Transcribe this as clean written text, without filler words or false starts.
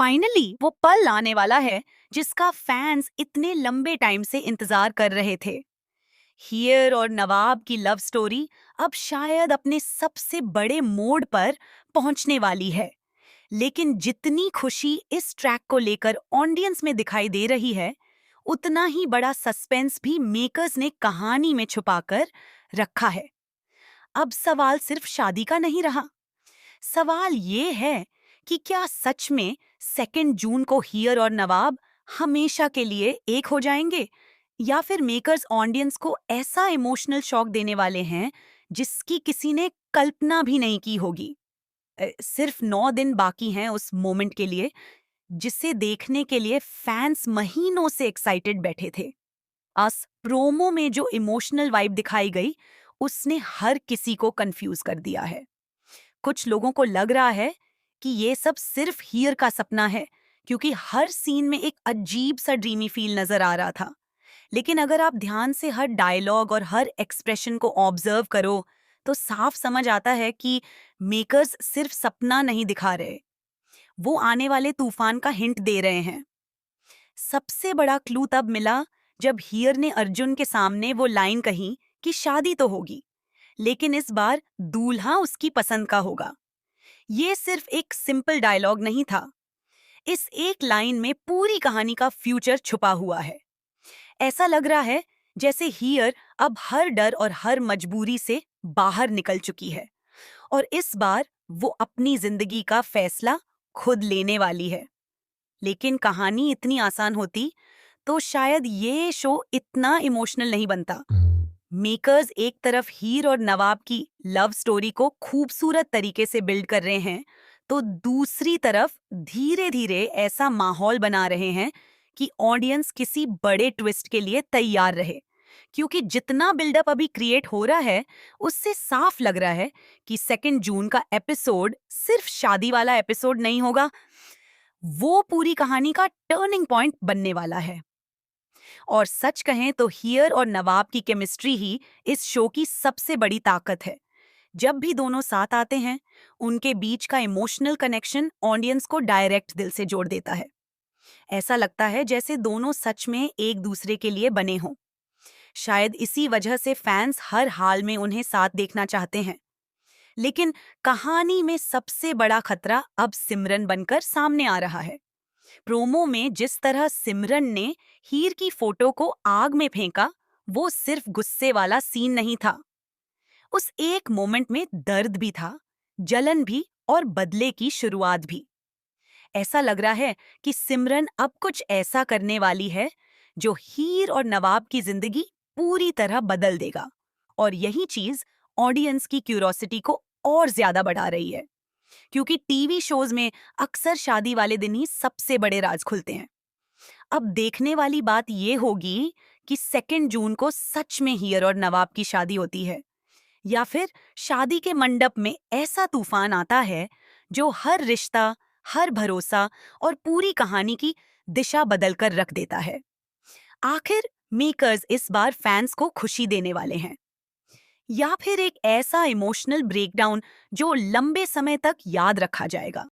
Finally वो पल आने वाला है जिसका फैंस इतने लंबे टाइम से इंतजार कर रहे थे। हीर और नवाब की लव स्टोरी अब शायद अपने सबसे बड़े मोड़ पर पहुंचने वाली है। लेकिन जितनी खुशी इस ट्रैक को लेकर ऑडियंस में दिखाई दे रही है, उतना ही बड़ा सस्पेंस भी मेकर्स ने कहानी में छुपाकर रखा है। अब सवाल सिर्फ शादी का नहीं रहा। सवाल ये है कि क्या सच में 2 जून को हीर और नवाब हमेशा के लिए एक हो जाएंगे, या फिर मेकर्स ऑडियंस को ऐसा इमोशनल शॉक देने वाले हैं जिसकी किसी ने कल्पना भी नहीं की होगी। सिर्फ 9 दिन बाकी हैं उस मोमेंट के लिए, जिसे देखने के लिए फैंस महीनों से एक्साइटेड बैठे थे। अस प्रोमो में जो इमोशनल वाइब दिखाई गई, उसने हर किसी को कंफ्यूज कर दिया है। कुछ लोगों को लग रहा है कि ये सब सिर्फ हीर का सपना है, क्योंकि हर सीन में एक अजीब सा ड्रीमी फील नजर आ रहा था। लेकिन अगर आप ध्यान से हर डायलॉग और हर एक्सप्रेशन को ऑब्जर्व करो, तो साफ समझ आता है कि मेकर्स सिर्फ सपना नहीं दिखा रहे, वो आने वाले तूफान का हिंट दे रहे हैं। सबसे बड़ा क्लू तब मिला जब हीर ने अर्जुन के सामने वो लाइन कही कि शादी तो होगी, लेकिन इस बार दूल्हा उसकी पसंद का होगा। ये सिर्फ एक सिंपल डायलॉग नहीं था, इस एक लाइन में पूरी कहानी का फ्यूचर छुपा हुआ है। ऐसा लग रहा है जैसे हीर अब हर डर और हर मजबूरी से बाहर निकल चुकी है, और इस बार वो अपनी जिंदगी का फैसला खुद लेने वाली है। लेकिन कहानी इतनी आसान होती तो शायद ये शो इतना इमोशनल नहीं बनता। मेकर्स एक तरफ हीर और नवाब की लव स्टोरी को खूबसूरत तरीके से बिल्ड कर रहे हैं, तो दूसरी तरफ धीरे धीरे ऐसा माहौल बना रहे हैं कि ऑडियंस किसी बड़े ट्विस्ट के लिए तैयार रहे। क्योंकि जितना बिल्डअप अभी क्रिएट हो रहा है, उससे साफ लग रहा है कि 2 जून का एपिसोड सिर्फ शादी वाला एपिसोड नहीं होगा, वो पूरी कहानी का टर्निंग पॉइंट बनने वाला है। और सच कहें तो हीर और नवाब की केमिस्ट्री ही इस शो की सबसे बड़ी ताकत है। जब भी दोनों साथ आते हैं, उनके बीच का इमोशनल कनेक्शन ऑडियंस को डायरेक्ट दिल से जोड़ देता है। ऐसा लगता है जैसे दोनों सच में एक दूसरे के लिए बने हों। शायद इसी वजह से फैंस हर हाल में उन्हें साथ देखना चाहते हैं। लेकिन कहानी में सबसे बड़ा खतरा अब सिमरन बनकर सामने आ रहा है। प्रोमो में जिस तरह सिमरन ने हीर की फोटो को आग में फेंका, वो सिर्फ गुस्से वाला सीन नहीं था। उस एक मोमेंट में दर्द भी था, जलन भी, और बदले की शुरुआत भी। ऐसा लग रहा है कि सिमरन अब कुछ ऐसा करने वाली है जो हीर और नवाब की जिंदगी पूरी तरह बदल देगा। और यही चीज ऑडियंस की क्यूरोसिटी को और ज्यादा बढ़ा रही है, क्योंकि टीवी शोज में अक्सर शादी वाले दिन ही सबसे बड़े राज खुलते हैं। अब देखने वाली बात ये होगी कि 2 जून को सच में हीर और नवाब की शादी होती है, या फिर शादी के मंडप में ऐसा तूफान आता है जो हर रिश्ता, हर भरोसा और पूरी कहानी की दिशा बदल कर रख देता है। आखिर मेकर्स इस बार फैंस को खुशी देने वाले हैं, या फिर एक ऐसा इमोशनल ब्रेकडाउन जो लंबे समय तक याद रखा जाएगा।